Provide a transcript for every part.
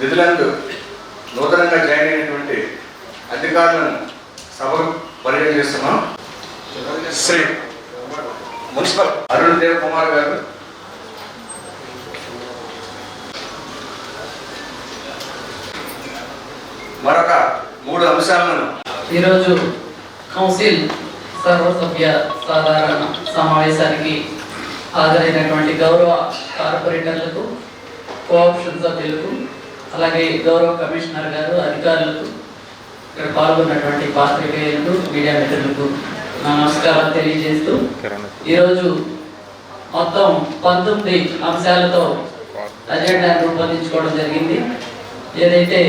విధులందు నూతనంగా జాయిన్ అయినటువంటి అధికారులను సభకు పరిచయం చేస్తున్నాం. శ్రీ మున్సిపల్ అరుణ్ దేవ్ కుమార్ గారు, మరొక 3 అంశాలను ఈరోజు కౌన్సిల్ సర్వసభ్య సాధారణ సమావేశానికి హాజరైనటువంటి గౌరవ కార్పొరేటర్లకు, కోఆప్షన్ సభ్యులకు, అలాగే గౌరవ కమిషనర్ గారు, అధికారులకు, ఇక్కడ పాల్గొన్నటువంటి పాత్రికేయులకు, మీడియా మిత్రులకు నా నమస్కారాలు తెలియజేస్తూ, ఈరోజు మొత్తం 19 అంశాలతో అజెండాను రూపొందించుకోవడం జరిగింది. ఏదైతే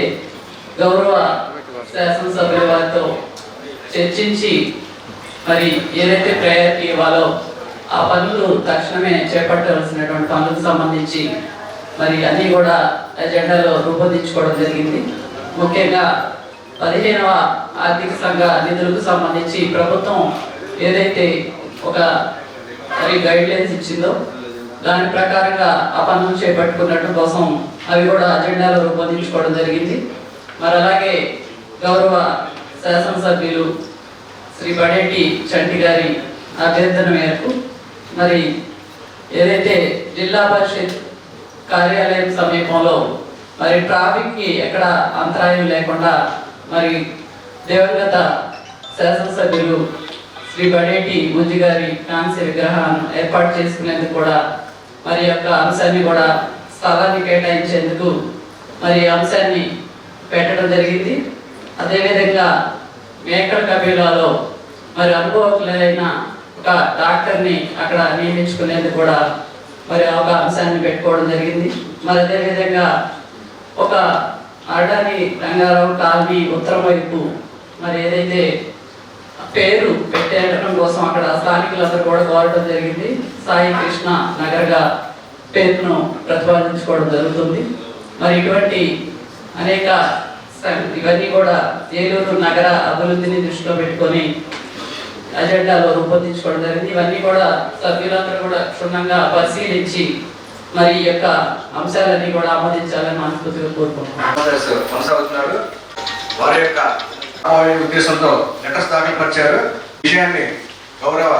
గౌరవ శాసనసభ్యుల వారితో చర్చించి మరి ఏదైతే ప్రయారిటీ ఇవ్వాలో ఆ పనులు తక్షణమే చేపట్టవలసినటువంటి పనులకు సంబంధించి మరి అన్నీ కూడా అజెండాలో రూపొందించుకోవడం జరిగింది. ముఖ్యంగా 15వ ఆర్థిక సంఘ నిధులకు సంబంధించి ప్రభుత్వం ఏదైతే ఒక మరి గైడ్లైన్స్ ఇచ్చిందో దాని ప్రకారంగా ఆ పనులు చేపట్టుకున్నట్టు కోసం అవి కూడా అజెండాలో రూపొందించుకోవడం జరిగింది. మరి అలాగే గౌరవ శాసనసభ్యులు శ్రీ బడేటి చంటి గారి అభ్యర్థన మేరకు మరి ఏదైతే జిల్లా పరిషత్ కార్యాలయం సమీపంలో మరి ట్రాఫిక్కి ఎక్కడ అంతరాయం లేకుండా మరి దేవగత శాసనసభ్యులు శ్రీ బడేటి ముంజి గారి కాంస్య విగ్రహాన్ని ఏర్పాటు చేసుకునేందుకు కూడా మరి యొక్క అంశాన్ని కూడా స్థలాన్ని కేటాయించేందుకు మరి అంశాన్ని పెట్టడం జరిగింది. అదేవిధంగా మేకల కబీలాలో మరి అనుభవజ్ఞులైన ఒక డాక్టర్ని అక్కడ నియమించుకునేందుకు కూడా మరి ఒక అంశాన్ని పెట్టుకోవడం జరిగింది. మరి అదేవిధంగా ఒక అడాని రంగారావు కాలనీ ఉత్తరం వైపు మరి ఏదైతే పేరు పెట్టడం కోసం అక్కడ స్థానికులందరూ కూడా కోరడం జరిగింది. సాయి కృష్ణ నగర్గా పేరును ప్రతిపాదించుకోవడం జరుగుతుంది. మరి ఇటువంటి అనేక ఇవన్నీ కూడా ఏలూరు నగర అభివృద్ధిని దృష్టిలో పెట్టుకొని అజెండాలో రూపొందించుకోవడం జరిగింది. ఇవన్నీ కూడా సభ్యులందరూ కూడా క్షుణ్ణంగా పరిశీలించి మరి ఈ యొక్క అంశాలన్నీ కూడా ఆమోదించాలని మనస్ఫూర్తిగా కోరుకుంటున్నారు. వారి యొక్క ఉద్దేశంతో లెటర్స్ దాఖలుపరిచారు. విషయాన్ని గౌరవ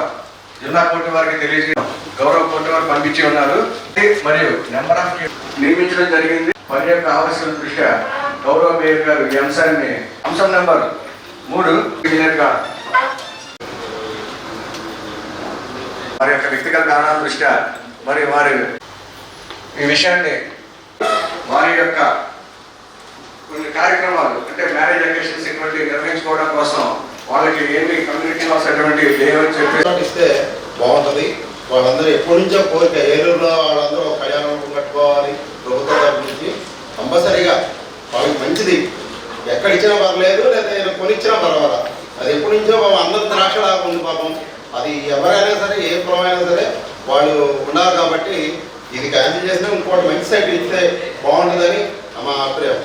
జిల్లా కోర్టు వారికి తెలియజేయడం గౌరవ కోర్టు వారు పంపించి ఉన్నారు. మరియు నెంబర్ ఆఫ్ నియమించడం జరిగింది. వారి యొక్క ఆవశ్యకత దృష్ట్యా గౌరవ మేయర్ గారు ఈ అంశాన్ని అంశం నెంబర్ 3 ఇంజనీర్గా వారి యొక్క వ్యక్తిగత కారణాల దృష్ట్యా మరి వారి ఈ విషయాన్ని వారి యొక్క కొన్ని కార్యక్రమాలు అంటే మ్యారేజ్ అకేషన్స్ ఇటువంటి నిర్వహించుకోవడం కోసం వాళ్ళకి ఏమి కమ్యూనిటీ హాల్స్ అటువంటి లేవని చెప్పి ఇస్తే బాగుంటుంది. వాళ్ళందరూ ఎప్పటి నుంచో కోరిక ఏలూరులో వాళ్ళందరూ ఒక కళ్యాణం కట్టుకోవాలి ప్రభుత్వ తరపు నుంచి కంపల్సరీగా వాళ్ళకి మంచిది. ఎక్కడ ఇచ్చినా పర్లేదు లేదా కొనిచ్చినా పర్వాలా. అది ఎప్పటి నుంచో అందరూ ద్రాక్ష లాగా ఉంది పాపం. అది ఎవరైనా సరే ఏ కులమైనా సరే వాళ్ళు ఉన్నారు కాబట్టి ఇది క్యాన్సిల్ చేసినా ఇంకోటి మంచి సైట్ ఇస్తే బాగుంటుందని మా అభిప్రాయం.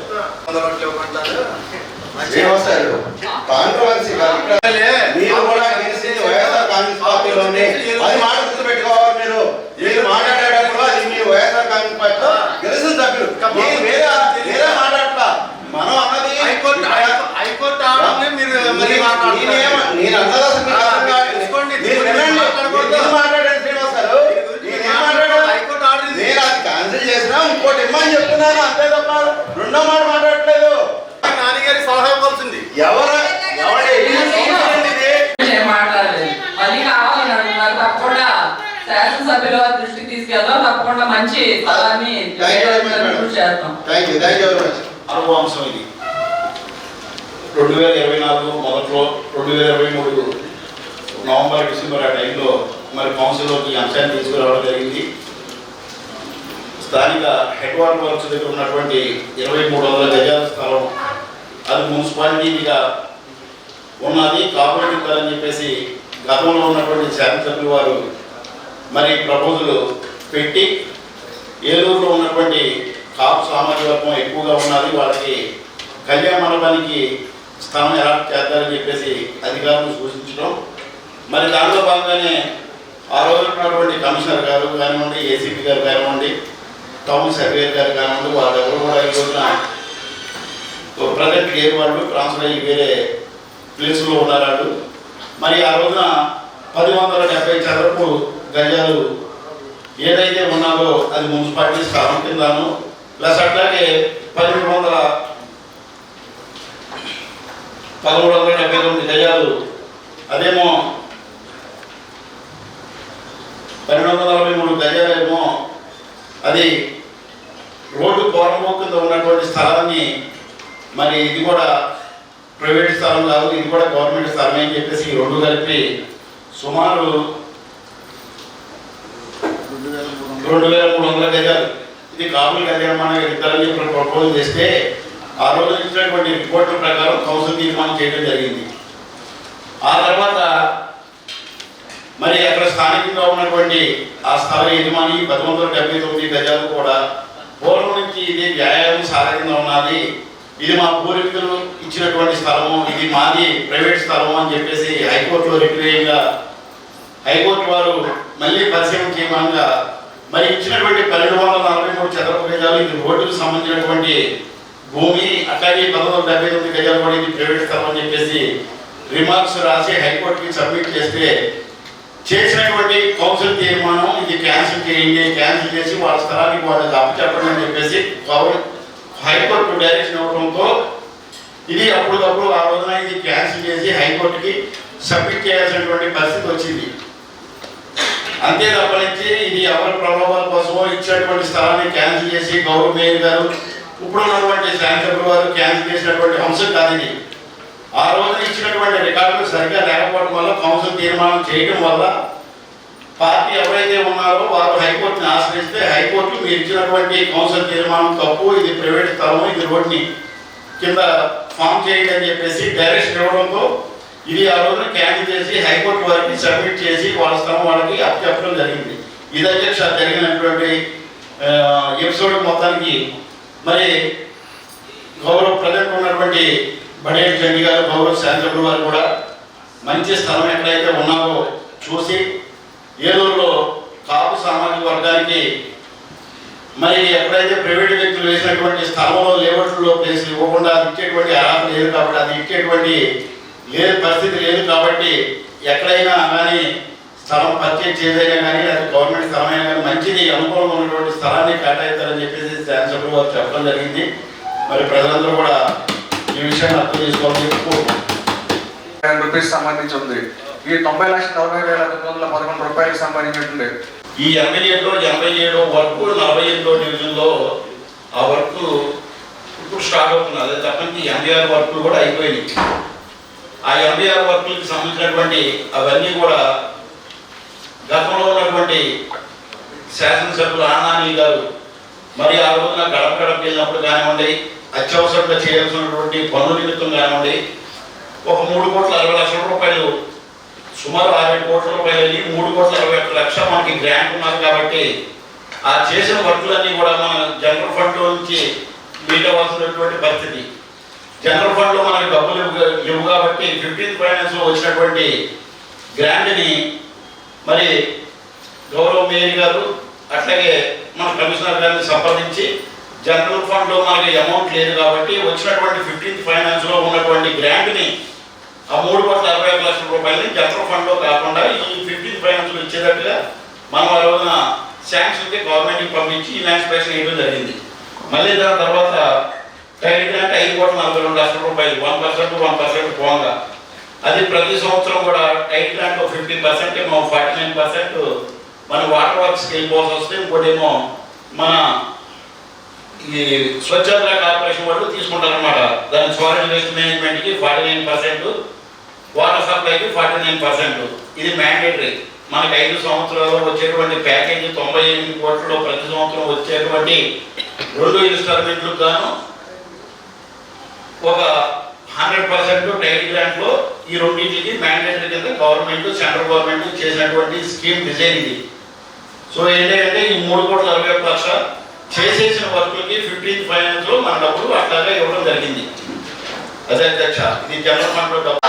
కాంట్రవర్సీ మీరు కూడా గెలిచింది వైఎస్ఆర్ కాంగ్రెస్ పార్టీలోనే. అది మాట గుర్తుపెట్టుకోవాలి. మీరు మాట్లాడేటప్పుడు అది మీరు వైఎస్ఆర్ కాంగ్రెస్ పార్టీ గెలిచిన సభ్యులు వేరే మాట్లాడతా. మనం అన్నది నేను అన్నది మాట్లాడాను శ్రీనివాస్ గారు. నేనేం మాట్లాడాను? నేను అది క్యాన్సిల్ చేసినా ఇంకోటి ఇమ్మని చెప్తున్నాను అంతే తప్ప రెండో మాట మాట్లాడట్లేదు. నాన్నగారి సలహా ఇవ్వాల్సింది మాట్లాడలేదు. మళ్ళీ కావాలని అంటున్నారు. తప్పకుండా శాసనసభ్యుల వారి దృష్టికి తీసుకెళ్దాం. తప్పకుండా మంచి స్థలాన్ని చేద్దాం. అనుభవాంశం ఇది 2024 మొదట్లో 2023 నవంబర్ డిసెంబర్ ఆ టైంలో మరి కౌన్సిల్లోకి ఈ అంశాన్ని తీసుకురావడం జరిగింది. స్థానిక హెడ్ వాటర్ వర్క్స్ దగ్గర ఉన్నటువంటి 2300 గజాల స్థలం అది మున్సిపాలిటీగా ఉన్నది కాపాడుతారని చెప్పేసి గతంలో ఉన్నటువంటి శాసనసభ్యులు వారు మరి ప్రపోజల్ పెట్టి ఏలూరులో ఉన్నటువంటి కాపు సామాజిక వర్గం ఎక్కువగా ఉన్నది, వాళ్ళకి కళ్యాణ మండపానికి స్థలం ఏర్పాటు చేద్దారని చెప్పేసి అధికారులు సూచించడం. మరి దానిలో భాగంగానే ఆ రోజు ఉన్నటువంటి కమిషనర్ గారు కానివ్వండి, ఏసీపీ గారు కానివ్వండి, టౌన్ సర్వేయర్ గారు కానివ్వండి, వాళ్ళెవరు కూడా ఈ రోజున ప్రజెంట్ లేని వాళ్ళు ట్రాన్స్ఫర్ అయ్యి వేరే ప్లేసుల్లో ఉన్నారు. మరి ఆ రోజున 1070 చదరపు గజాలు ఏదైతే ఉన్నారో అది మున్సిపాలిటీ స్థలం కిందను ప్లస్ అట్లాగే 1379 గజాలు అదేమో 1243 గజాలేమో అది రోడ్డు కోరంబో కింద ఉన్నటువంటి స్థలాన్ని మరి ఇది కూడా ప్రైవేట్ స్థలం కాదు, ఇది కూడా గవర్నమెంట్ స్థలమే అని చెప్పేసి ఈ రెండు కలిపి సుమారు 2300 గజాలు ఇది కాపుల కళ్యాణ ఇద్దరని చెప్పి ప్రపోజల్ చేస్తే ఆ రోజు ఇచ్చినటువంటి రిపోర్టుల ప్రకారం కౌన్సిల్ తీర్మానం చేయడం జరిగింది. ఆ తర్వాత మరి అక్కడ స్థానికంగా ఉన్నటువంటి ఆ స్థల యజమాని 1179 గజాలు కూడా పూర్వం నుంచి ఇది వ్యాయామం సాధకంగా ఉన్నది, ఇది మా పూర్వీకులు ఇచ్చినటువంటి స్థలము, ఇది మాది ప్రైవేట్ స్థలము అని చెప్పేసి హైకోర్టులో రిక్వేయంగా హైకోర్టు వారు మళ్ళీ పరిశీలన చేయమంగా మరి ఇచ్చినటువంటి 1243 చదరపు గజాలు ఇది రోడ్డుకు సంబంధించినటువంటి భూమి, అట్లాగే 1179 గజాలు కూడా ఇది ప్రైవేట్ స్థలం అని చెప్పేసి రిమార్క్స్ రాసి హైకోర్టుకి సబ్మిట్ చేస్తే చేసినటువంటి కౌన్సిల్ తీర్మానం ఇది క్యాన్సిల్ చేయండి, క్యాన్సిల్ చేసి వాళ్ళ స్థలానికి వాళ్ళకి అప్పచెప్పండి అని చెప్పేసి హైకోర్టు డైరెక్షన్ ఇవ్వడంతో ఇది అప్పటికప్పుడు ఆ రోజున ఇది క్యాన్సిల్ చేసి హైకోర్టుకి సబ్మిట్ చేయాల్సినటువంటి పరిస్థితి వచ్చింది. అంతే తప్పనించి ఇది ఎవరి ప్రలోభాల కోసమో ఇచ్చినటువంటి స్థలాన్ని క్యాన్సిల్ చేసి గౌరవ మేయర్ గారు ఇప్పుడు ఉన్నటువంటి శాసనసభ్యుల వారు క్యాన్సిల్ చేసినటువంటి అంశం కాదు ఇది. ఆ రోజున ఇచ్చినటువంటి రికార్డులు సరిగ్గా లేకపోవడం వల్ల కౌన్సిల్ తీర్మానం చేయడం వల్ల పార్టీ ఎవరైతే ఉన్నారో వారు హైకోర్టుని ఆశ్రయిస్తే హైకోర్టు మీరు ఇచ్చినటువంటి కౌన్సిల్ తీర్మానం తప్పు, ఇది ప్రైవేట్ స్థలం, ఇది రోడ్ని కింద ఫామ్ చేయండి అని చెప్పేసి డైరెక్షన్ ఇవ్వడంతో ఇది ఆ రోజున క్యాన్సిల్ చేసి హైకోర్టు వారికి సబ్మిట్ చేసి వాళ్ళ స్థలం వాళ్ళకి అప్పచెప్పడం జరిగింది. ఇది అధ్యక్ష జరిగినటువంటి ఎపిసోడ్ మొత్తానికి మరి గౌరవ ప్రజెంట్ ఉన్నటువంటి బడేటి చండి గారు గౌరవ శాసనసభ్యుల వారు కూడా మంచి స్థలం ఎక్కడైతే ఉన్నారో చూసి ఏలూరులో కాపు సామాజిక వర్గానికి మరి ఎక్కడైతే ప్రైవేట్ వ్యక్తులు వేసినటువంటి స్థలంలో లేఅవుట్లో ప్లేస్ ఇవ్వకుండా అది ఇచ్చేటువంటి అర్హత లేదు కాబట్టి అది ఇచ్చేటువంటి పరిస్థితి లేదు కాబట్టి ఎక్కడైనా కానీ స్థలం పర్చేజ్ చేదైనా కానీ అది గవర్నమెంట్ స్థలమైనా కానీ మంచిది అనుకూలంగా ఉన్నటువంటి స్థలాన్ని కేటాయిస్తారని చెప్పేసి శాసనసభ్యులు వారు చెప్పడం జరిగింది. మరి ప్రజలందరూ కూడా ఈ విషయాన్ని అర్థం చేసుకోవాలని రూపీస్ సంబంధించి ఉంది. ఈ 90,40,911 రూపాయలకు సంబంధించినటువంటి ఈ ఎమ్మెల్యేలో 87 వరకు 48వ డివిజన్లో ఆ వర్క్ ఇప్పుడు స్టార్ట్ అవుతుంది. అదే తప్పని ఎంబీఆర్ వర్క్లు కూడా అయిపోయినాయి. ఆ ఎంబీఆర్ వర్క్లకి సంబంధించినటువంటి అవన్నీ కూడా గతంలో ఉన్నటువంటి శాసనసభ్యులు ఆనాని గారు మరి ఆ రోజున గడప గడప వెళ్ళినప్పుడు కానివ్వండి, అత్యవసరంగా చేయాల్సినటువంటి పనుల నిమిత్తం కానివ్వండి, ఒక 3,60,00,000 రూపాయలు, సుమారు 6 కోట్ల రూపాయలు అయ్యి 3,61,00,000 మనకి గ్రాంట్ ఉన్నారు. కాబట్టి ఆ చేసిన వర్కులన్నీ కూడా మన జనరల్ ఫండ్లో నుంచి మీట్ అవ్వాల్సినటువంటి పరిస్థితి. జనరల్ ఫండ్లో మనకి డబ్బులు లేవు కాబట్టి 15th ఫైనాన్స్లో వచ్చినటువంటి గ్రాంట్ని మరి గౌరవ మేయర్ గారు అట్లాగే మన కమిషనర్ గారిని సంప్రదించి జనరల్ ఫండ్లో మనకి అమౌంట్ లేదు కాబట్టి వచ్చినటువంటి 15th ఫైనాన్స్లో ఉన్నటువంటి గ్రాంట్ని ఆ 3,61,00,000 రూపాయలని జనరల్ ఫండ్లో కాకుండా ఈ 15th ఫైనాన్స్లో ఇచ్చేటట్టుగా మనం ఆ రోజున శాంక్షన్కి గవర్నమెంట్కి పంపించి ఇనాన్స్పేషన్ వేయడం జరిగింది. మళ్ళీ దాని తర్వాత టైర్ గ్రాంట్ 5,42,00,000 రూపాయలు 1% పోగా అది ప్రతి సంవత్సరం కూడా టైర్ గ్రాంట్ 50% ఏమో 49% మన వాటర్ వర్క్స్కి వెళ్ళిపోవాల్సి వస్తే, ఇంకోటేమో మన ఈ స్వచ్ఛంద కార్పొరేషన్ వాళ్ళు తీసుకుంటారనమాట. దాని సాలిడ్ వేస్ట్ మేనేజ్మెంట్కి 49%, వాటర్ సప్లైకి 49%. ఇది మ్యాండేటరీ. మనకి 5 సంవత్సరాల్లో వచ్చేటువంటి ప్యాకేజీ 98 కోట్లలో ప్రతి సంవత్సరం వచ్చేటువంటి 2 ఇన్స్టాల్మెంట్లకు గాను ఒక 100% టైర్ గ్రాంట్లో ఈ రెండింటికి మ్యాండేటరీ కింద గవర్నమెంట్, సెంట్రల్ గవర్నమెంట్ చేసినటువంటి స్కీమ్ డిజైన్ ఇది. సో ఏంటంటే ఈ 3,61,00,000 చేసేసిన వర్కులకి 15th ఫైనాన్స్లో మన డబ్బులు అట్లాగే ఇవ్వడం జరిగింది. అదే అధ్యక్ష, ఇది జనరల్ ఫండ్లో డబ్బు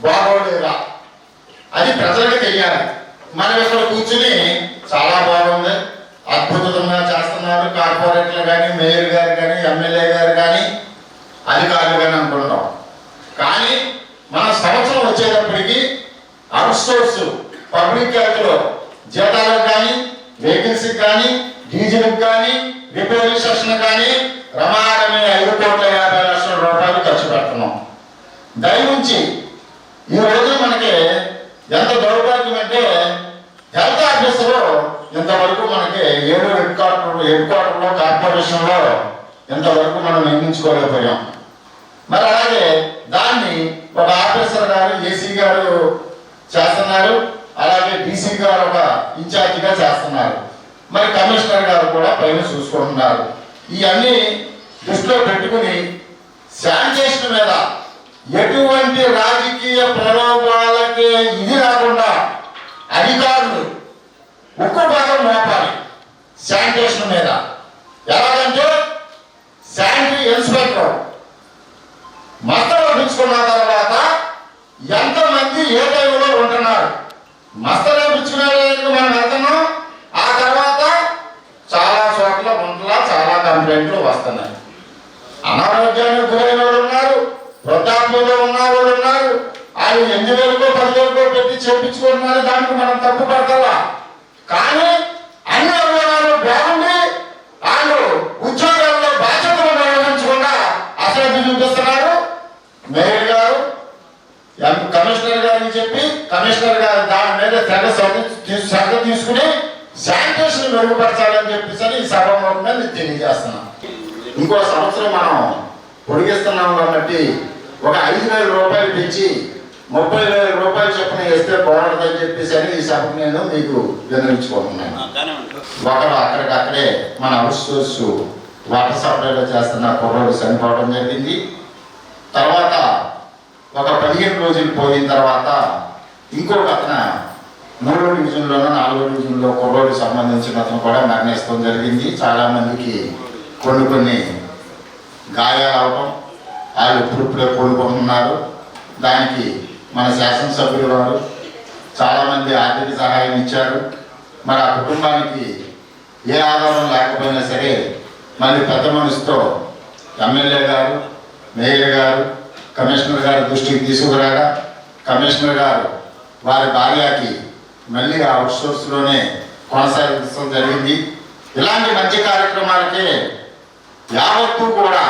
బాగోలేదా అది ప్రజలకు తెలియాలి. మనం ఇక్కడ కూర్చుని చాలా బాగుంది, అద్భుతంగా చేస్తున్నారు కార్పొరేటర్లు కానీ, మేయర్ గారు కానీ, ఎమ్మెల్యే గారు కానీ, అధికారులు కానీ అనుకుంటాం. కానీ మన సంవత్సరం వచ్చేటప్పటికి అవుట్సోర్స్ పబ్లిక్ హెల్త్లో జీతాలకు కానీ, వేకెన్సీకి కానీ, డీజిల్కి కానీ, రిపేర్ సెక్షన్ కానీ రమారమి 5,50,00,000 రూపాయలు ఖర్చు పెడుతున్నాం. దయవుంచి ఈ రోజు మనకి ఎంత దౌర్భాగ్యం అంటే హెల్త్ ఆఫీసులో ఇంతవరకు మనకి 7 హెడ్ క్వార్టర్లో కార్పొరేషన్లో ఇంతవరకు మనం నియమించుకోలేకపోయాం. మరి అలాగే దాన్ని ఒక ఆఫీసర్ గారు, ఏసీ గారు చేస్తున్నారు, అలాగే డీసీ గారు ఒక ఇన్ఛార్జిగా చేస్తున్నారు, మరి కమిషనర్ గారు కూడా పైన చూసుకుంటున్నారు. ఇవన్నీ దృష్టిలో పెట్టుకుని శానిటేషన్ మీద ఎటువంటి రాజకీయ ప్రలోభాలకి ఇది రాకుండా అధికారులు ఉక్కు భాగం మోపాలి శానిటేషన్ మీద. ఎలాగంటే శానిటరీ ఇన్స్పెక్టర్ మస్తలు వేయించుకున్న తర్వాత ఎంతమంది ఏ టైంలో ఉంటున్నారు, మస్తలు వేయించుకునేందుకు మనం వెళ్తున్నాం. ఆ తర్వాత చాలా చోట్ల గుంటలా చాలా కంప్లైంట్లు వస్తున్నాయి. అనారోగ్యానికి గురైన వాళ్ళు ఉన్నారు, వృద్ధాప్యంలో ఉన్న వాళ్ళు ఉన్నారు, వాళ్ళు 8,000కో 10,000కో పెట్టి చేయించుకుంటున్నారు. దానికి మనం తప్పు పడతావా? కానీ అన్ని అభిమానాలు బాగుండి వాళ్ళు ఉద్యోగాల్లో బాధ్యతలు నిర్వహించకుండా అశ్రద్ధ చూపిస్తున్నారు. మేయర్ గారు, కమిషనర్ గారిని చెప్పి కమిషనర్ గారు దాని మీద శ్రద్ధ తీసుకుని శానిటేషన్ మెరుగుపరచాలని చెప్పేసి ఈ సభాముఖంగా నేను తెలియజేస్తున్నాను. ఇంకో సంవత్సరం మనం పొడిగిస్తున్నాం కాబట్టి ఒక 5,000 రూపాయలు పెంచి 30,000 రూపాయలు చొప్పున వేస్తే బాగుంటుందని చెప్పేసి ఈ సభకు నేను మీకు విన్నవించుకుంటున్నాను. ఒకరు అక్కడికక్కడే మన అవుట్సోర్స్ వాటర్ సప్లైలో చేస్తున్న కుర్రోడు చనిపోవడం జరిగింది. తర్వాత ఒక 15 రోజులు పోయిన తర్వాత ఇంకొక అతను 3వ డివిజన్లోనూ 4వ డివిజన్లో కుర్రోడికి సంబంధించిన అతను కూడా మరణించడం జరిగింది. చాలామందికి కొన్ని గాయాలు అవడం, వాళ్ళు ఇప్పుడిప్పుడే కోలుకుంటున్నారు. దానికి మన శాసనసభ్యులు వారు చాలామంది ఆర్థిక సహాయం ఇచ్చారు. మరి ఆ కుటుంబానికి ఏ ఆధారం లేకపోయినా సరే మళ్ళీ పెద్ద మనసుతో ఎమ్మెల్యే గారు, మేయర్ గారు, కమిషనర్ గారి దృష్టికి తీసుకురాగా కమిషనర్ గారు వారి భార్యకి మళ్ళీ ఆ అవుట్సోర్స్లోనే కొనసాగించడం జరిగింది. ఇలాంటి మంచి కార్యక్రమాలకే యావత్తు కూడా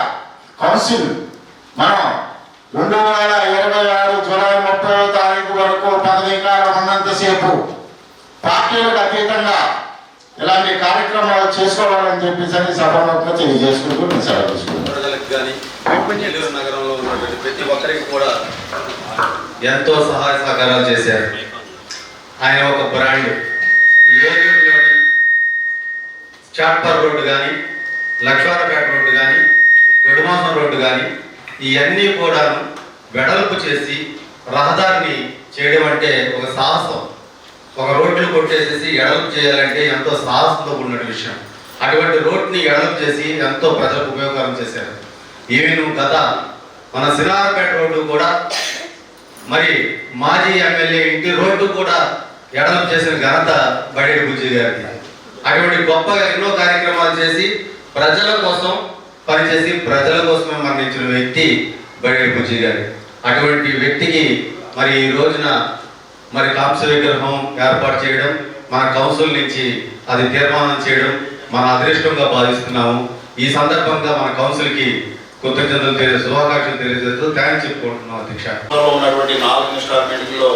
కౌన్సిల్ మనం 2026 జూలై 30వ తారీఖు వరకు పదవీ కాలం ఉన్నంతసేపు పార్టీలకు అతీతంగా ఇలాంటి కార్యక్రమాలు చేసుకోవాలని చెప్పేసి సభాముఖంగా తెలియజేసుకుంటూ నేను సెలవు తీసుకుంటాను. ప్రజలకు కానీ నెల్లూరు నగరంలో ఉన్నటువంటి ప్రతి ఒక్కరికి కూడా ఎంతో సహాయ సహకారాలు చేశారు. ఆయన ఒక బ్రాండ్. ఏలూరులోని చాట్పర్ రోడ్డు కానీ, లక్ష్మారపేట రోడ్డు కానీ, గొడుమాసం రోడ్డు కానీ ఇవన్నీ కూడా వెడల్పు చేసి రహదారిని చేయడం అంటే ఒక సాహసం. ఒక రోడ్లు కొట్టేసేసి ఎడల్పు చేయాలంటే ఎంతో సాహసంతో ఉన్న విషయం. అటువంటి రోడ్ని ఎడల్పు చేసి ఎంతో ప్రజలకు ఉపయోగకరం చేశారు. ఈవెన్ గత మన సినారపేట రోడ్డు కూడా మరి మాజీ ఎమ్మెల్యే ఇంటి రోడ్డు కూడా ఎడల్పు చేసిన ఘనత బడేటి బుజ్జి గారికి. అటువంటి గొప్పగా ఎన్నో కార్యక్రమాలు చేసి ప్రజల కోసం పనిచేసి ప్రజల కోసమే మరణించిన వ్యక్తి బడేటి బుజ్జి గారు. అటువంటి వ్యక్తికి మరి ఈ రోజున మరి కాంస్య విగ్రహం ఏర్పాటు చేయడం, మన కౌన్సిల్ నుంచి అది తీర్మానం చేయడం మన అదృష్టంగా భావిస్తున్నాము. ఈ సందర్భంగా మన కౌన్సిల్కి కృతజ్ఞతలు శుభాకాంక్షలు తెలియజేస్తూ థ్యాంక్స్ చెప్పుకుంటున్నాం అధ్యక్ష. ఉన్నటువంటి 4 ఇన్స్టాల్మెంట్లో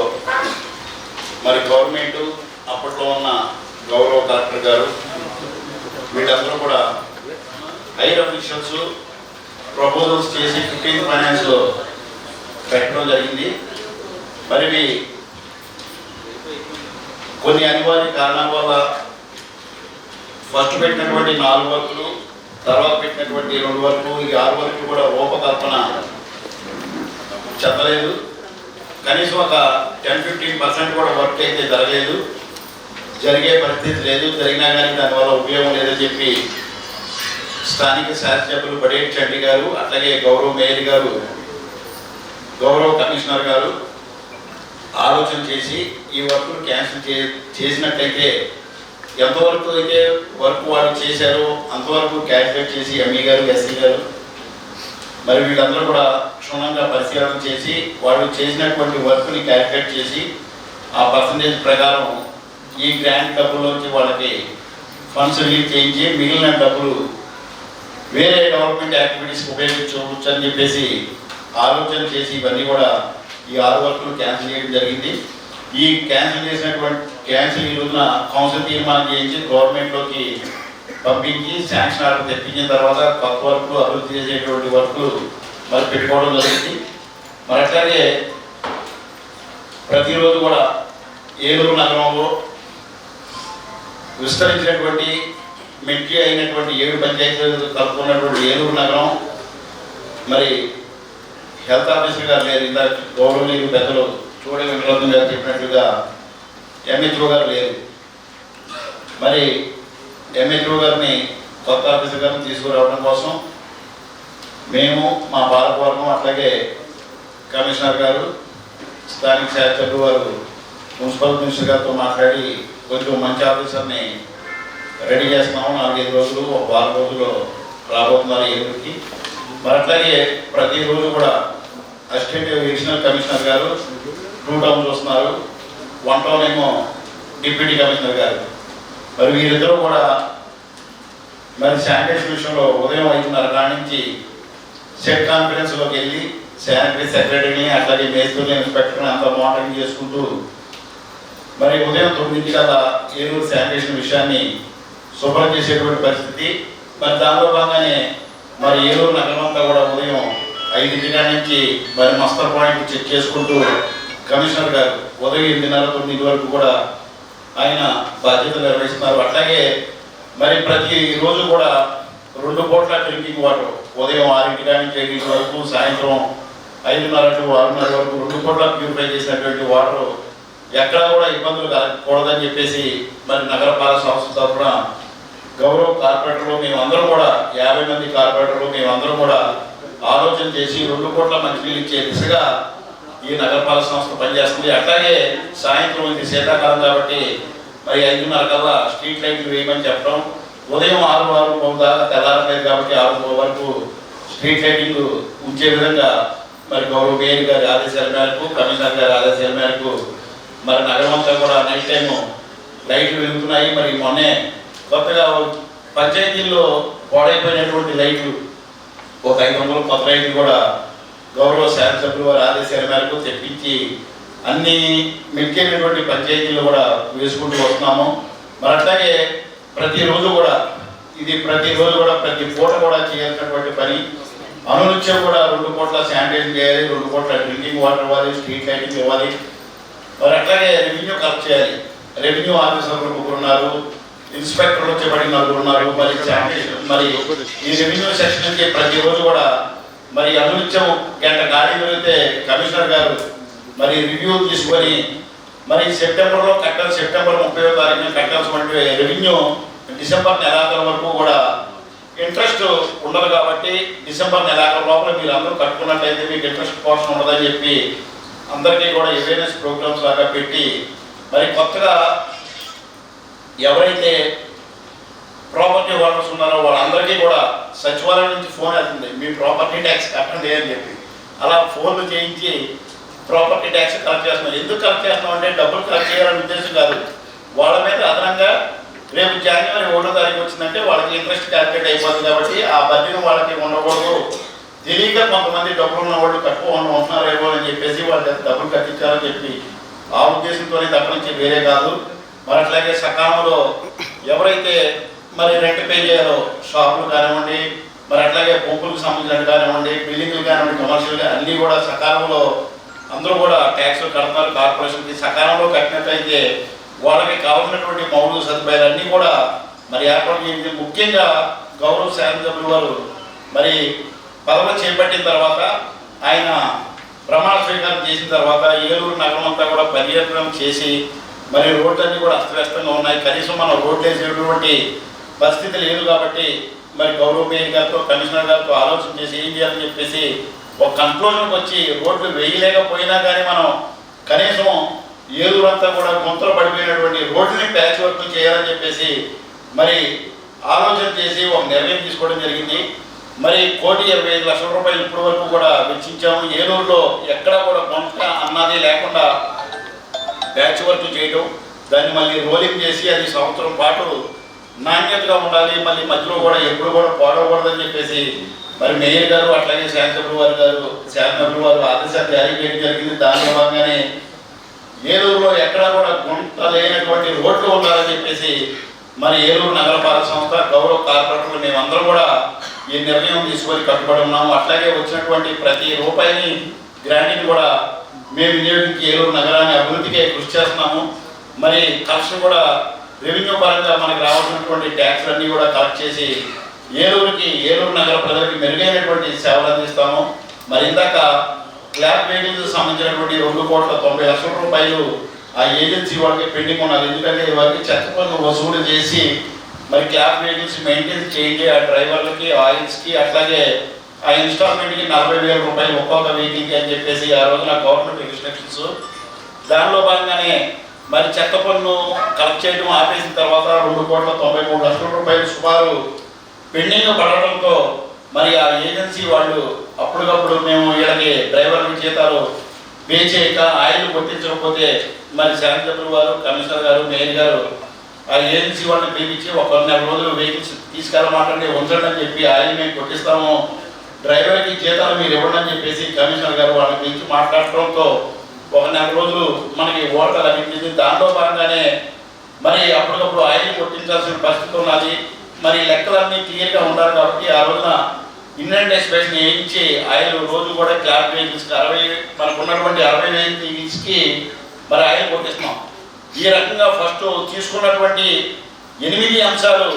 మరి గవర్నమెంట్ అప్పట్లో ఉన్న గౌరవ కలెక్టర్ గారు వీళ్ళందరూ కూడా హైర్ అఫీషియల్స్ ప్రపోజల్స్ చేసి 15th ఫైనాన్స్లో పెట్టడం జరిగింది. మరి కొన్ని అనివార్య కారణాల వల్ల ఫస్ట్ పెట్టినటువంటి 4 వర్కులు, తర్వాత పెట్టినటువంటి 2 వర్కులు, ఈ 6 వర్కులు కూడా రూపకల్పన చెందలేదు. కనీసం ఒక 10-15% కూడా వర్క్ అయితే జరగలేదు, జరిగే పరిస్థితి లేదు. జరిగినా కానీ దానివల్ల ఉపయోగం లేదని చెప్పి స్థానిక శాసనసభ్యులు బడేటి చంటి గారు, అట్లాగే గౌరవ మేయర్ గారు, గౌరవ కమిషనర్ గారు ఆలోచన చేసి ఈ వర్క్ను క్యాన్సిల్ చేసినట్లయితే ఎంతవరకు అయితే వర్క్ వాళ్ళు చేశారో అంతవరకు క్యాల్కులేట్ చేసి ఎంఈ గారు, ఎస్సీ గారు మరి వీళ్ళందరూ కూడా క్షుణ్ణంగా పరిశీలన చేసి వాళ్ళు చేసినటువంటి వర్క్ని క్యాల్కులేట్ చేసి ఆ పర్సంటేజ్ ప్రకారం ఈ గ్రాంట్ డబ్బుల్లోంచి వాళ్ళకి ఫండ్స్ రిలీజ్ చేయించి మిగిలిన డబ్బులు వేరే డెవలప్మెంట్ యాక్టివిటీస్కి ఉపయోగించవచ్చు అని చెప్పేసి ఆలోచన చేసి ఇవన్నీ కూడా ఈ 6 వర్కులు క్యాన్సిల్ చేయడం జరిగింది. ఈ క్యాన్సిల్ ఈ రోజున కౌన్సిల్ తీర్మానం చేయించి గవర్నమెంట్లోకి పంపించి శాంక్షన్ ఆర్డర్ తెప్పించిన తర్వాత కొత్త వర్కులు అభివృద్ధి చేసేటువంటి వర్కులు మరి పెట్టుకోవడం జరిగింది. మరి అట్లాగే ప్రతిరోజు కూడా ఏలూరు నగరంలో విస్తరించినటువంటి మెట్టి అయినటువంటి 7 పంచాయతీలు కలుపుకున్నటువంటి ఏలూరు నగరం మరి హెల్త్ ఆఫీసర్ గారు లేరు. ఇందాక గౌరవనీయులు పెద్దలు చూడ వెంకటరత్నం గారు చెప్పినట్లుగా ఎంహెచ్ఓ గారు లేరు. మరి ఎంహెచ్ఓ గారిని కొత్త ఆఫీసర్ గారిని తీసుకురావడం కోసం మేము మా పాలకవర్గం అట్లాగే కమిషనర్ గారు, స్థానిక శాసనసభ్యులు వారు మున్సిపల్ మినిస్టర్ గారితో మాట్లాడి కొంచెం మంచి ఆఫీసర్ని రెడీ చేస్తున్నాము. 4-5 రోజులు, ఒక 6 రోజుల్లో రాబోతున్నారు ఏలూరుకి. మరి అట్లాగే ప్రతిరోజు కూడా అసిస్టెంట్ అడిషనల్ కమిషనర్ గారు 2 టౌన్స్ వస్తున్నారు, 1 టౌన్ ఏమో డిప్యూటీ కమిషనర్ గారు. మరి వీరిద్దరూ కూడా మరి శానిటేషన్ విషయంలో ఉదయం 5:30 కాడి నుంచి సెట్ కాన్ఫరెన్స్లోకి వెళ్ళి శానిటరీ సెక్రటరీని అట్లాగే మేస్త్రుల్ని ఇన్స్పెక్టర్ని అంతా మానిటరింగ్ చేసుకుంటూ మరి ఉదయం 9 కల్లా ఏలూరు శానిటేషన్ విషయాన్ని శుభ్రం చేసేటువంటి పరిస్థితి. మరి దానిలో భాగంగానే మరి ఏలూరు నగరం అంతా కూడా ఉదయం 5 నుంచి మరి మస్తర్ పాయింట్ చెక్ చేసుకుంటూ కమిషనర్ గారు ఉదయం 8:30-9 వరకు కూడా ఆయన బాధ్యతలు నిర్వహిస్తున్నారు. అట్లాగే మరి ప్రతి రోజు కూడా 2 పూట్ల డ్రింకింగ్ వాటర్ ఉదయం 6 నుంచి 7 వరకు, సాయంత్రం 5:30 to 6:30 వరకు 2 పూట్ల ప్యూరిఫై చేసినటువంటి వాటర్ ఎక్కడా కూడా ఇబ్బందులు కలగకూడదని చెప్పేసి మరి నగరపాలక సంస్థ తరఫున గౌరవ కార్పొరేటర్లు మేమందరం కూడా 50 మంది కార్పొరేటర్లు మేమందరం కూడా ఆలోచన చేసి 2 పూట్ల మంచినీళ్ళు ఇచ్చే దిశగా ఈ నగరపాలక సంస్థ పనిచేస్తుంది. అట్లాగే సాయంత్రం ఇది శీతాకాలం కాబట్టి మరి 5:30 కల్లా స్ట్రీట్ లైట్లు వేయమని చెప్పడం, ఉదయం 6 దాకా తెల్లారలేదు కాబట్టి 6 వరకు స్ట్రీట్ లైటింగ్ ఉంచే విధంగా మరి గౌరవ మేయర్ గారి ఆదేశాల మేరకు, కమిషనర్ గారి ఆదేశాల మేరకు మరి నగరం అంతా కూడా నైట్ టైము లైట్లు వెలుగుతున్నాయి. మరి మొన్నే కొత్తగా పంచాయతీల్లో పాడైపోయినటువంటి లైట్లు ఒక 500 కొత్త లైట్లు కూడా గౌరవ శాసనసభ్యుల వారి ఆదేశాల మేరకు తెప్పించి అన్ని మిగిలినటువంటి పంచాయతీలు కూడా వేసుకుంటూ వస్తున్నాము. మరి అట్లాగే ప్రతిరోజు కూడా ప్రతి పూట కూడా చేయాల్సినటువంటి పని. అనునిత్యం కూడా 2 పూట్ల శానిటైజింగ్ చేయాలి, 2 పూట్ల డ్రింకింగ్ వాటర్ ఇవ్వాలి, స్ట్రీట్ లైటింగ్ ఇవ్వాలి. మరి అట్లాగే రెవెన్యూ కలెక్ట్ చేయాలి. రెవెన్యూ ఆఫీసర్లు 3 ఉన్నారు, ఇన్స్పెక్టర్లు వచ్చేబడి 4 ఉన్నారు. మరి ఈ రెవెన్యూ సెక్షన్ నుంచి ప్రతిరోజు కూడా మరి అనునిత్యం గంట గాడి దొరికితే కమిషనర్ గారు మరి రివ్యూ తీసుకొని మరి సెప్టెంబర్ 30వ తారీఖున కట్టాల్సినటువంటి రెవెన్యూ డిసెంబర్ నెలాఖరు వరకు కూడా ఇంట్రెస్ట్ ఉండదు కాబట్టి డిసెంబర్ నెలాఖరు లోపల మీరు అందరూ కట్టుకున్నట్లయితే మీకు ఇంట్రెస్ట్ పోర్షన్ ఉండదని చెప్పి అందరికీ కూడా అవేర్నెస్ ప్రోగ్రామ్స్ లాగా పెట్టి మరి కొత్తగా ఎవరైతే ప్రాపర్టీ హోల్డర్స్ ఉన్నారో వాళ్ళందరికీ కూడా సచివాలయం నుంచి ఫోన్ వెళ్తుంది, మీ ప్రాపర్టీ ట్యాక్స్ కట్టండి అని చెప్పి. అలా ఫోన్లు చేయించి ప్రాపర్టీ ట్యాక్స్ కలెక్ట్ చేస్తున్నాం. ఎందుకు కలెక్ట్ చేస్తున్నాం అంటే డబ్బులు కలెక్ట్ చేయాలనే ఉద్దేశం కాదు, వాళ్ళ మీద అదనంగా రేపు జనవరి 1వ తారీఖు వచ్చిందంటే వాళ్ళకి ఇంట్రెస్ట్ క్యాల్కులేట్ అయిపోతుంది కాబట్టి ఆ బడ్జెట్ వాళ్ళకి ఉండకూడదు. తెలియక కొంతమంది డబ్బులు ఉన్న వాళ్ళు తక్కువ ఉంటున్నారేమో అని చెప్పేసి వాళ్ళ డబ్బులు కట్టించాలని చెప్పి ఆ ఉద్దేశంతోనే తప్ప నుంచి వేరే కాదు. మరి అట్లాగే సకాలంలో ఎవరైతే మరి రెంట్ పే చేయాలో షాపులు కానివ్వండి, మరి అట్లాగే పంపులకు సంబంధించినట్టు కానివ్వండి, బిల్డింగ్లు కానివ్వండి, కమర్షియల్గా అన్నీ కూడా సకాలంలో అందరూ కూడా ట్యాక్సులు కడతారు. కార్పొరేషన్కి సకాలంలో కట్టినట్లయితే వాళ్ళకి కావాల్సినటువంటి మౌలిక సదుపాయాలు అన్నీ కూడా మరి ఏర్పాటు చేయించి ముఖ్యంగా గౌరవ శాసనసభ్యులు వారు మరి పదవి చేపట్టిన తర్వాత ఆయన ప్రమాణ స్వీకారం చేసిన తర్వాత ఏలూరు నగరం అంతా కూడా పర్యటన చేసి మరి రోడ్లన్నీ కూడా అస్తవ్యస్తంగా ఉన్నాయి. కనీసం మనం రోడ్లు వేసేటువంటి పరిస్థితి లేదు కాబట్టి మరి గౌరవ మేయర్ గారితో కమిషనర్ గారితో ఆలోచన చేసి ఏం చేయాలని చెప్పేసి ఒక కంక్లూజన్కి వచ్చి రోడ్లు వేయలేకపోయినా కానీ మనం కనీసం ఏలూరు అంతా కూడా గుంతలు పడిపోయినటువంటి రోడ్లని ప్యాచ్ వర్క్ చేయాలని చెప్పేసి మరి ఆలోచన చేసి ఒక నిర్ణయం తీసుకోవడం జరిగింది. మరి 1,25,00,000 రూపాయలు ఇప్పటి వరకు కూడా వెచ్చించాము. ఏలూరులో ఎక్కడా కూడా కొంత అన్నది లేకుండా ప్యాచ్ వర్క్ చేయడం, దాన్ని మళ్ళీ రోలింగ్ చేసి అది సంవత్సరం పాటు నాణ్యతగా ఉండాలి, మళ్ళీ మధ్యలో కూడా ఎప్పుడు కూడా పాడకూడదని చెప్పేసి మరి మేయర్ గారు అట్లాగే శాసనసభ్యులు వారు ఆదేశాలు జారీ చేయడం జరిగింది. దానిలో భాగంగానే ఏలూరులో ఎక్కడా కూడా గుంట లేనటువంటి రోడ్లు ఉండాలని చెప్పేసి మరి ఏలూరు నగరపాలక సంస్థ గౌరవ కార్పొరేటర్లు మేమందరం కూడా ఈ నిర్ణయం తీసుకొని కట్టుబడి ఉన్నాము. అట్లాగే వచ్చినటువంటి ప్రతి రూపాయిని గ్రాంట్ని కూడా మేము వినియోగించి ఏలూరు నగరాన్ని అభివృద్ధికి కృషి చేస్తున్నాము. మరి కలెక్షన్ కూడా రెవెన్యూ పరంగా మనకు రావాల్సినటువంటి ట్యాక్స్ అన్నీ కూడా కలెక్ట్ చేసి ఏలూరు నగర ప్రజలకి మెరుగైనటువంటి సేవలు అందిస్తాము. మరి ఇందాక క్లాబ్ వెహికల్స్ సంబంధించినటువంటి 2,90,00,000 రూపాయలు ఆ ఏజెన్సీ వాళ్ళకి పెండింగ్ ఉన్నది. ఎందుకంటే వారికి చెత్త పన్ను వసూలు చేసి మరి క్లాబ్ వెహికల్స్ మెయింటైన్ చేయండి, ఆ డ్రైవర్లకి, ఆయిల్స్కి, అట్లాగే ఆ ఇన్స్టాల్మెంట్కి 40,000 రూపాయలు ఒక్కొక్క వెహికల్కి అని చెప్పేసి ఆ రోజున గవర్నమెంట్ రిస్ట్రిక్షన్స్. దానిలో భాగంగానే మరి చెత్త పన్ను కలెక్ట్ చేయడం ఆపేసిన తర్వాత 2,93,00,000 రూపాయలు సుమారు పెండింగ్ పడటంతో మరి ఆ ఏజెన్సీ వాళ్ళు అప్పటికప్పుడు మేము వీళ్ళకి డ్రైవర్ల జీతాలు పే చేయక ఆయిల్ కొట్టించకపోతే మరి శాసనసభ్యులు వారు, కమిషనర్ గారు, మేయర్ గారు ఆ ఏజెన్సీ వాళ్ళని పిలిపించి ఒక 4 రోజులు వెహికల్స్ తీసుకెళ్ళమాటండి, ఉంచండి అని చెప్పి ఆయిల్ మేము కొట్టిస్తాము, డ్రైవర్కి జీతాలు మీరు ఇవ్వండి అని చెప్పేసి కమిషనర్ గారు వాళ్ళని పిలిచి మాట్లాడటంతో ఒక 4 రోజులు మనకి ఓట లభించింది. దాంట్లో భాగంగానే మరి అప్పటికప్పుడు ఆయిల్ కొట్టించాల్సిన పరిస్థితి ఉన్నది. మరి లెక్కలన్నీ క్లియర్గా ఉండాలి కాబట్టి ఆ రోజున ఇండియన్ ఎక్స్ప్రెస్ని వేయించి ఆయిల్ రోజు కూడా క్లాబ్ వెహికల్స్కి మనకు ఉన్నటువంటి 60 వెహికల్స్కి మరి ఆయిల్ కొట్టిస్తున్నాం. ఈ రకంగా ఫస్ట్ తీసుకున్నటువంటి 8 అంశాలు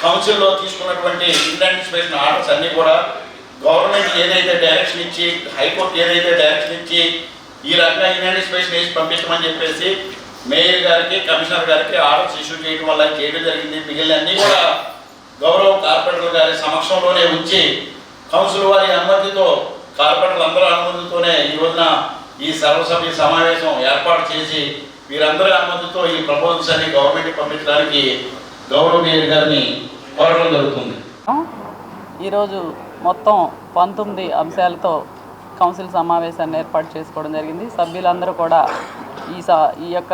కౌన్సిల్లో తీసుకున్నటువంటి ఇండియన్ ఎక్స్ప్రెస్ ఆర్డర్స్ అన్నీ కూడా గవర్నమెంట్ ఏదైతే డైరెక్షన్ ఇచ్చి, హైకోర్టు ఏదైతే డైరెక్షన్ ఇచ్చి ఈ రకంగా ఇండియన్ ఎక్స్ప్రెస్ వేసి పంపించమని చెప్పేసి మేయర్ గారికి, కమిషనర్ గారికి ఆర్డర్స్ ఇష్యూ చేయడం వల్ల చేయడం జరిగింది. మిగిలిన అన్నీ కూడా గౌరవ కార్పొరేటర్ గారి సమక్షంలోనే ఉంచి కౌన్సిల్ వారి అనుమతితో, కార్పొరేటర్లు అందరూ అనుమతితోనే ఈ రోజున ఈ సర్వసభ్య సమావేశం ఏర్పాటు చేసి వీరందరి అనుమతితో ఈ ప్రపోజల్స్ అన్ని గవర్నమెంట్ పంపించడానికి గౌరవ మేయర్ గారిని కోరడం జరుగుతుంది. ఈరోజు మొత్తం 19 అంశాలతో కౌన్సిల్ సమావేశాన్ని ఏర్పాటు చేసుకోవడం జరిగింది. సభ్యులందరూ కూడా ఈ యొక్క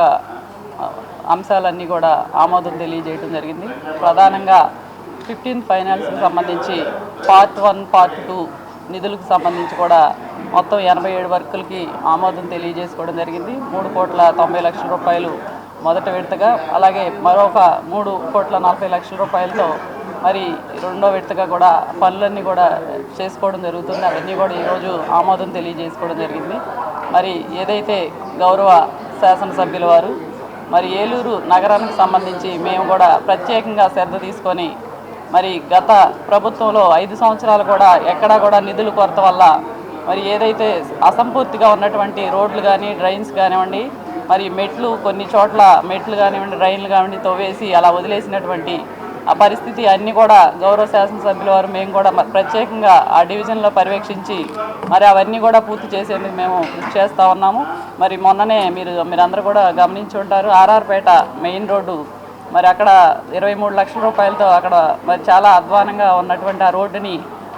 అంశాలన్నీ కూడా ఆమోదం తెలియజేయడం జరిగింది. ప్రధానంగా 15th ఫైనాన్స్కి సంబంధించి పార్ట్ 1, పార్ట్ 2 నిధులకు సంబంధించి కూడా మొత్తం 87 వర్కులకి ఆమోదం తెలియజేసుకోవడం జరిగింది. 3,90,00,000 రూపాయలు మొదటి విడతగా, అలాగే మరొక 3,40,00,000 రూపాయలతో మరి రెండో విడతగా కూడా పనులన్నీ కూడా చేసుకోవడం జరుగుతుంది. అవన్నీ కూడా ఈరోజు ఆమోదం తెలియజేసుకోవడం జరిగింది. మరి ఏదైతే గౌరవ శాసనసభ్యుల వారు మరి ఏలూరు నగరానికి సంబంధించి మేము కూడా ప్రత్యేకంగా శ్రద్ధ తీసుకొని మరి గత ప్రభుత్వంలో 5 సంవత్సరాలు కూడా ఎక్కడా కూడా నిధుల కొరత వల్ల మరి ఏదైతే అసంపూర్తిగా ఉన్నటువంటి రోడ్లు కానీ డ్రైన్స్ కానివ్వండి, మరి మెట్లు కొన్ని చోట్ల మెట్లు కానివ్వండి డ్రైన్లు కానివ్వండి తవ్వేసి అలా వదిలేసినటువంటి ఆ పరిస్థితి అన్నీ కూడా గౌరవ శాసనసభ్యుల వారు మేము కూడా ప్రత్యేకంగా ఆ డివిజన్లో పర్యవేక్షించి మరి అవన్నీ కూడా పూర్తి చేసేందుకు మేము కృషి చేస్తూ ఉన్నాము. మరి మొన్ననే మీరందరూ కూడా గమనించి ఉంటారు, ఆర్ఆర్పేట మెయిన్ రోడ్డు మరి అక్కడ 23 లక్షల రూపాయలతో అక్కడ మరి చాలా అధ్వానంగా ఉన్నటువంటి ఆ రోడ్డుని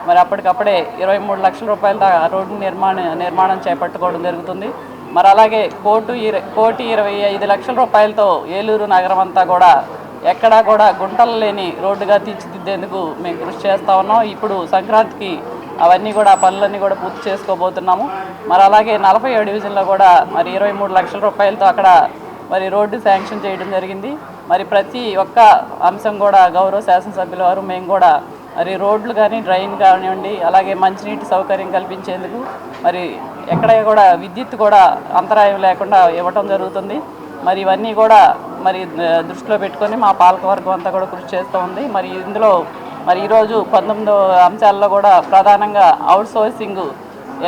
మరి అప్పటికప్పుడే 23 లక్షల రూపాయలతో ఆ రోడ్డు నిర్మాణం చేపట్టుకోవడం జరుగుతుంది. మరి అలాగే 1,25 లక్షల రూపాయలతో ఏలూరు నగరం అంతా కూడా ఎక్కడా కూడా గుంటలు లేని రోడ్డుగా తీర్చిదిద్దేందుకు మేము కృషి చేస్తూ ఉన్నాం. ఇప్పుడు సంక్రాంతికి అవన్నీ కూడా పనులన్నీ కూడా పూర్తి చేసుకోబోతున్నాము. మరి అలాగే 47 డివిజన్లో కూడా మరి 23 లక్షల రూపాయలతో అక్కడ మరి రోడ్డు శాంక్షన్ చేయడం జరిగింది. మరి ప్రతి ఒక్క అంశం కూడా గౌరవ శాసనసభ్యుల వారు మేము కూడా మరి రోడ్లు కానీ డ్రైన్ కానివ్వండి, అలాగే మంచినీటి సౌకర్యం కల్పించేందుకు మరి ఎక్కడ కూడా విద్యుత్ కూడా అంతరాయం లేకుండా ఇవ్వటం జరుగుతుంది. మరి ఇవన్నీ కూడా మరి దృష్టిలో పెట్టుకొని మా పాలకవర్గం అంతా కూడా కృషి చేస్తూ ఉంది. మరి ఇందులో మరి ఈరోజు 19 అంశాల్లో కూడా ప్రధానంగా అవుట్ సోర్సింగ్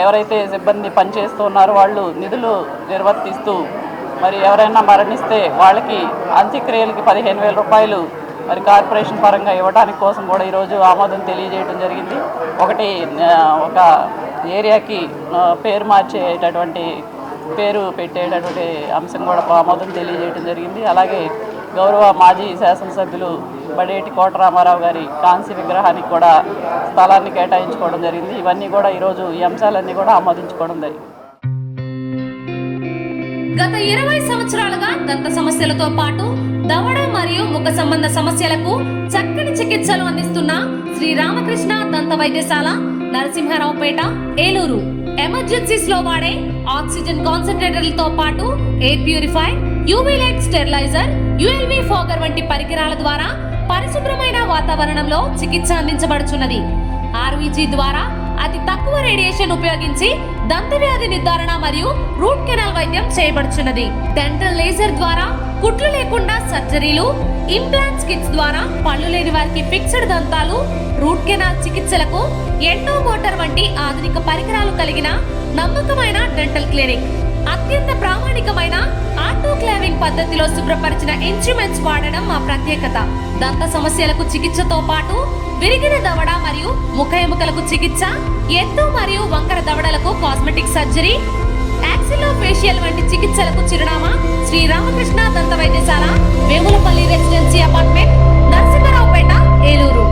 ఎవరైతే సిబ్బంది పనిచేస్తూ ఉన్నారో వాళ్ళు నిధులు నిర్వర్తిస్తూ మరి ఎవరైనా మరణిస్తే వాళ్ళకి అంత్యక్రియలకి 15,000 రూపాయలు మరి కార్పొరేషన్ పరంగా ఇవ్వడానికి కోసం కూడా ఈరోజు ఆమోదం తెలియజేయడం జరిగింది. ఒక ఏరియాకి పేరు పెట్టేటటువంటి అంశం కూడా ఆమోదం తెలియజేయడం జరిగింది. అలాగే గౌరవ మాజీ శాసనసభ్యులు బడేటి కోటరామారావు గారి కాంస్య విగ్రహానికి కూడా స్థలాన్ని కేటాయించుకోవడం జరిగింది. ఇవన్నీ కూడా ఈరోజు ఈ అంశాలన్నీ కూడా ఆమోదించుకోవడం జరిగింది. గత 20 సంవత్సరాలుగా దంత సమస్యలతో పాటు దవడ మరియు ముఖ సంబంధ సమస్యలకు చక్కని చికిత్సలు అందిస్తున్న శ్రీ రామకృష్ణ దంత వైద్యశాల, నరసింహారావుపేట, ఏలూరు. ఎమర్జెన్సీస్ లో వాడే ఆక్సిజన్ కాన్సంట్రేటర్లతో పాటు air purify, UV light steriliser, ULV fogger వంటి పరికరాల ద్వారా పరిశుభ్రమైన వాతావరణంలో చికిత్స అందించబడుచున్నది. ఆర్వీజీ ద్వారా అతి తక్కువ రేడియేషన్ ఉపయోగించి దంత వ్యాధి నిర్ధారణ మరియు రూట్ కెనాల్ వైద్యం చేయబడుచున్నది. డెంటల్ లేజర్ ద్వారా కుట్లు లేకుండా సర్జరీలు, ఇంప్లాంట్స్ కిట్స్ ద్వారా పళ్ళు లేని వారికి ఫిక్స్డ్ దంతాలు, రూట్ కెనాల్ చికిత్సలకు ఎండో మోటార్ వంటి ఆధునిక పరికరాలు కలిగిన నమ్మకమైన డెంటల్ క్లినిక్. అత్యంత ప్రామాణికమైన ఆటోక్లావింగ్ పద్ధతిలో శుభ్రపరిచిన ఇన్స్ట్రుమెంట్స్ వాడడం మా ప్రత్యేకత. దంత సమస్యలకు చికిత్సతో పాటు విరిగిన దవడ మరియు ముఖ ఎముకలకు చికిత్స, ఎత్తు మరియు వంకర దవడలకు కాస్మెటిక్ సర్జరీ, యాక్సిలోఫేషియల్ వంటి చికిత్సలకు చిరునామా శ్రీ రామకృష్ణ దంత వైద్యశాల, వేములపల్లి రెసిడెన్సీ అపార్ట్మెంట్, నరసింహారావుపేట, ఏలూరు.